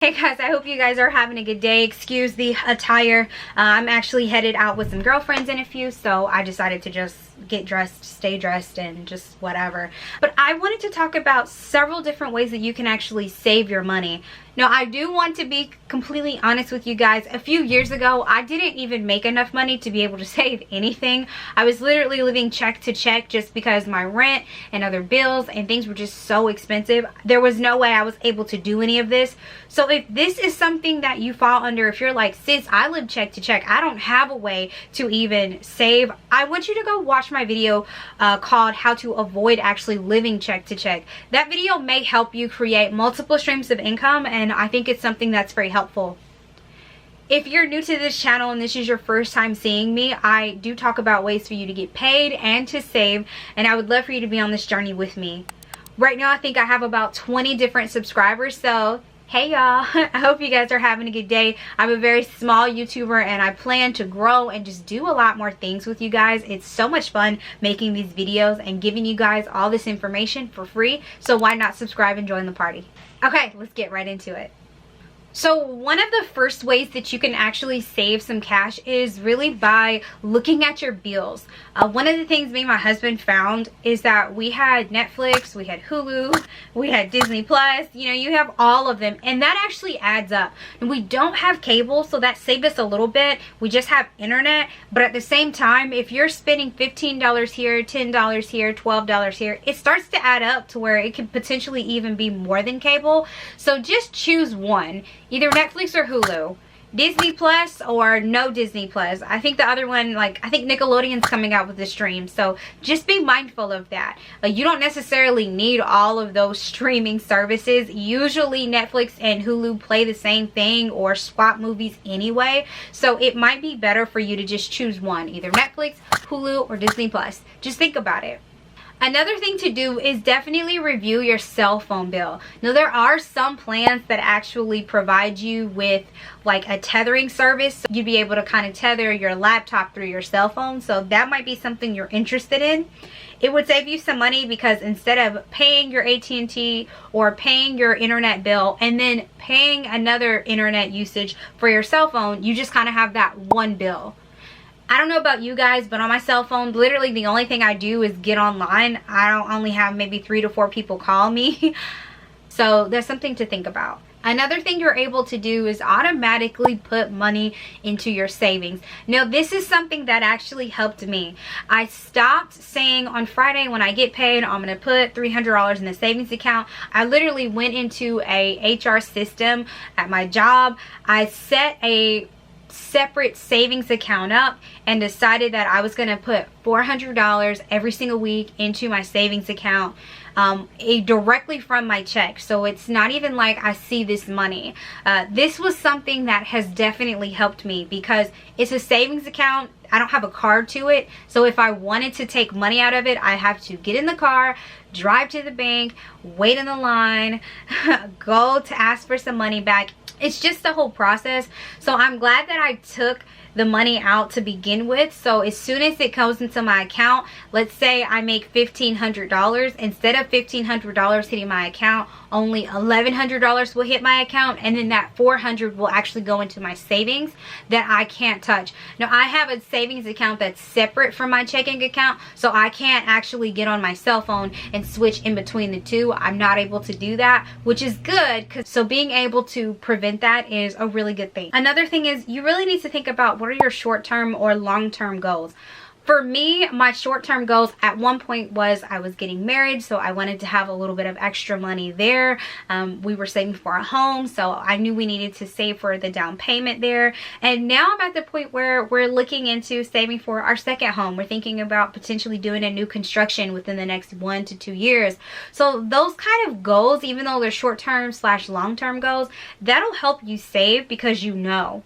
Hey guys, I hope you guys are having a good day. Excuse the attire. I'm actually headed out with some girlfriends in a few, so I decided to just get dressed, stay dressed, and just whatever. But I wanted to talk about several different ways that you can actually save your money. Now, I do want to be completely honest with you guys. A few years ago, I didn't even make enough money to be able to save anything. I was literally living check to check just because my rent and other bills and things were just so expensive. There was no way I was able to do any of this. So if this is something that you fall under, if you're like, sis, I live check to check, I don't have a way to even save, I want you to go watch my video called How to Avoid Actually Living Check to Check. That video may help you create multiple streams of income, and I think it's something that's very helpful. If you're new to this channel and this is your first time seeing me, I do talk about ways for you to get paid and to save, and I would love for you to be on this journey with me. Right now, I think I have about 20 different subscribers, so hey y'all, I hope you guys are having a good day. I'm a very small YouTuber and I plan to grow and just do a lot more things with you guys. It's so much fun making these videos and giving you guys all this information for free, so why not subscribe and join the party? Okay, let's get right into it. So one of the first ways that you can actually save some cash is really by looking at your bills. One of the things me and my husband found is that we had Netflix, we had Hulu, we had Disney Plus, you know, you have all of them, and that actually adds up. And we don't have cable, so that saved us a little bit. We just have internet, but at the same time, if you're spending $15 here, $10 here, $12 here, it starts to add up to where it could potentially even be more than cable. So just choose one. Either Netflix or Hulu, Disney Plus or no Disney Plus. I think the other one, like, I think Nickelodeon's coming out with the stream, so just be mindful of that. You don't necessarily need all of those streaming services. Usually Netflix and Hulu play the same thing or swap movies anyway, so it might be better for you to just choose one, either Netflix, Hulu, or Disney Plus. Just think about it. Another thing to do is definitely review your cell phone bill. Now, there are some plans that actually provide you with like a tethering service. So you'd be able to kind of tether your laptop through your cell phone. So that might be something you're interested in. It would save you some money because instead of paying your AT&T or paying your internet bill and then paying another internet usage for your cell phone, you just kind of have that one bill. I don't know about you guys, but on my cell phone, literally the only thing I do is get online. I don't only have maybe 3 to 4 people call me. So there's something to think about. Another thing you're able to do is automatically put money into your savings. Now, this is something that actually helped me. I stopped saying on Friday when I get paid, I'm going to put $300 in the savings account. I literally went into a HR system at my job. I set a separate savings account up and decided that I was going to put $400 every single week into my savings account directly from my check. So it's not even like I see this money. This was something that has definitely helped me because it's a savings account. I don't have a card to it, so if I wanted to take money out of it, I have to get in the car, drive to the bank, wait in the line, go to ask for some money back. It's just the whole process. So I'm glad that I took the money out to begin with. So as soon as it goes into my account, let's say I make $1,500, instead of $1,500 hitting my account, only $1,100 will hit my account, and then that $400 will actually go into my savings that I can't touch. Now, I have a savings account that's separate from my checking account, so I can't actually get on my cell phone and switch in between the two. I'm not able to do that, which is good, so being able to prevent that is a really good thing. Another thing is you really need to think about what are your short-term or long-term goals. For me, my short-term goals at one point was I was getting married, so I wanted to have a little bit of extra money there. We were saving for a home, so I knew we needed to save for the down payment there. And now I'm at the point where we're looking into saving for our second home. We're thinking about potentially doing a new construction within the next 1 to 2 years. So those kind of goals, even though they're short-term / long-term goals, that'll help you save because you know.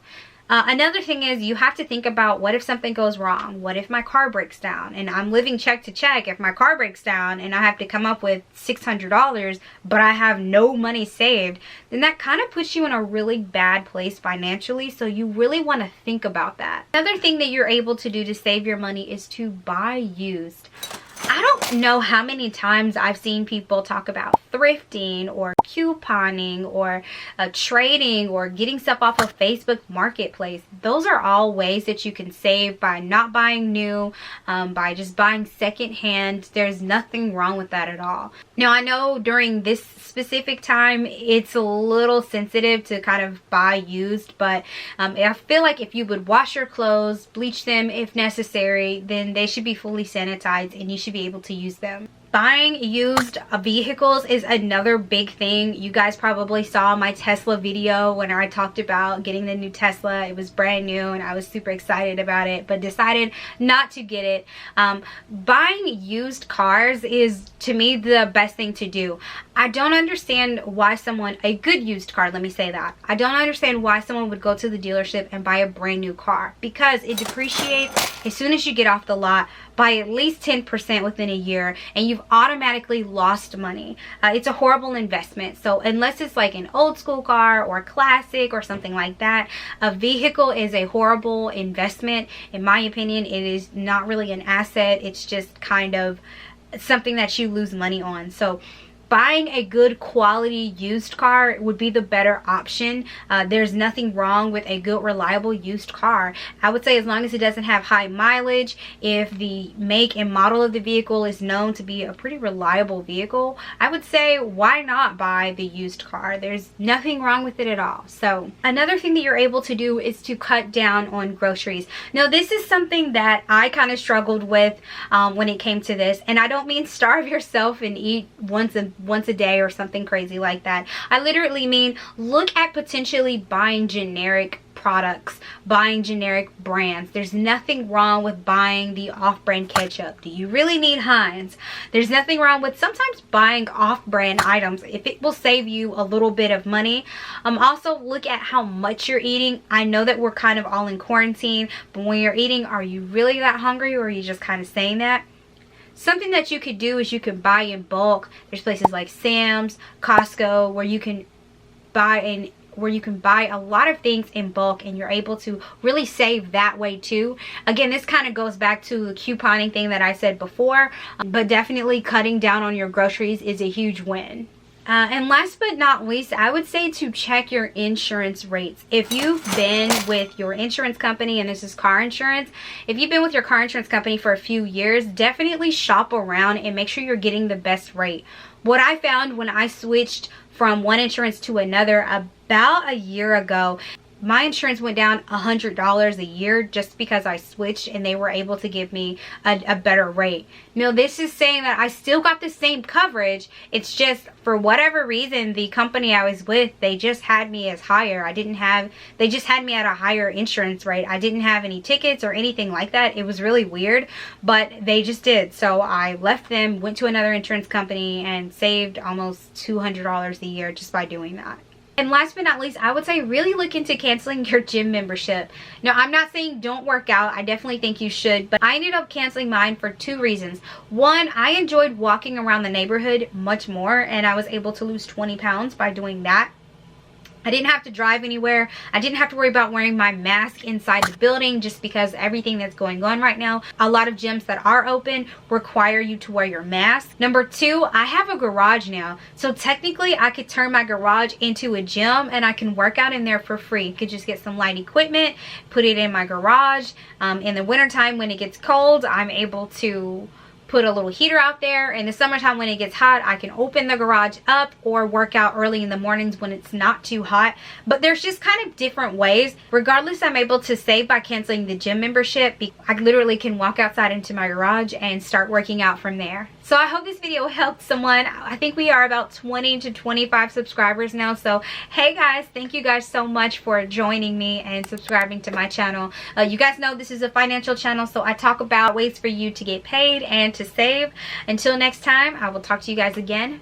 Another thing is you have to think about, what if something goes wrong? What if my car breaks down? And I'm living check to check. If my car breaks down and I have to come up with $600, but I have no money saved, then that kind of puts you in a really bad place financially. So you really want to think about that. Another thing that you're able to do to save your money is to buy used. I don't don't know how many times I've seen people talk about thrifting or couponing or trading or getting stuff off of Facebook Marketplace. Those are all ways that you can save by not buying new, by just buying secondhand. There's nothing wrong with that at all. Now, I know during this specific time it's a little sensitive to kind of buy used, but I feel like if you would wash your clothes, bleach them if necessary, then they should be fully sanitized and you should be able to use them. Buying used vehicles is another big thing. You guys probably saw my Tesla video when I talked about getting the new Tesla. It was brand new and I was super excited about it, but decided not to get it. Buying used cars is, to me, the best thing to do. I don't understand why someone, a good used car, let me say that. I don't understand why someone would go to the dealership and buy a brand new car, because it depreciates as soon as you get off the lot by at least 10% within a year, and you've automatically lost money. It's a horrible investment. So unless it's like an old school car or a classic or something like that, a vehicle is a horrible investment. In my opinion, it is not really an asset. It's just kind of something that you lose money on. So buying a good quality used car would be the better option. There's nothing wrong with a good, reliable used car. I would say as long as it doesn't have high mileage, if the make and model of the vehicle is known to be a pretty reliable vehicle, I would say why not buy the used car? There's nothing wrong with it at all. So another thing that you're able to do is to cut down on groceries. Now, this is something that I kind of struggled with when it came to this, and I don't mean starve yourself and eat once a day or something crazy like that. I literally mean look at potentially buying generic products, buying generic brands. There's nothing wrong with buying the off-brand ketchup. Do you really need Heinz? There's nothing wrong with sometimes buying off-brand items if it will save you a little bit of money. Also look at how much you're eating. I know that we're kind of all in quarantine, but when you're eating, are you really that hungry, or are you just kind of saying that? Something that you could do is you can buy in bulk. There's places like Sam's, Costco, where you can buy a lot of things in bulk, and you're able to really save that way too. Again, this kind of goes back to the couponing thing that I said before, but definitely cutting down on your groceries is a huge win. And last but not least, I would say to check your insurance rates. If you've been with your insurance company, and this is car insurance, if you've been with your car insurance company for a few years, definitely shop around and make sure you're getting the best rate. What I found when I switched from one insurance to another about a year ago, my insurance went down $100 a year just because I switched, and they were able to give me a better rate. Now, this is saying that I still got the same coverage. It's just for whatever reason, the company I was with, they just had me as higher. They just had me at a higher insurance rate. I didn't have any tickets or anything like that. It was really weird, but they just did. So I left them, went to another insurance company, and saved almost $200 a year just by doing that. And last but not least, I would say really look into canceling your gym membership. Now, I'm not saying don't work out. I definitely think you should, but I ended up canceling mine for two reasons. One, I enjoyed walking around the neighborhood much more, and I was able to lose 20 pounds by doing that. I didn't have to drive anywhere. I didn't have to worry about wearing my mask inside the building, just because everything that's going on right now, a lot of gyms that are open require you to wear your mask. Number two, I have a garage now. So technically I could turn my garage into a gym, and I can work out in there for free. I could just get some light equipment, put it in my garage. In the wintertime when it gets cold, I'm able to put a little heater out there. In the summertime when it gets hot, I can open the garage up or work out early in the mornings when it's not too hot. But there's just kind of different ways. Regardless, I'm able to save by canceling the gym membership. I literally can walk outside into my garage and start working out from there. So I hope this video helped someone. I think we are about 20 to 25 subscribers now. So hey guys, thank you guys so much for joining me and subscribing to my channel. You guys know this is a financial channel, so I talk about ways for you to get paid and to save. Until next time, I will talk to you guys again.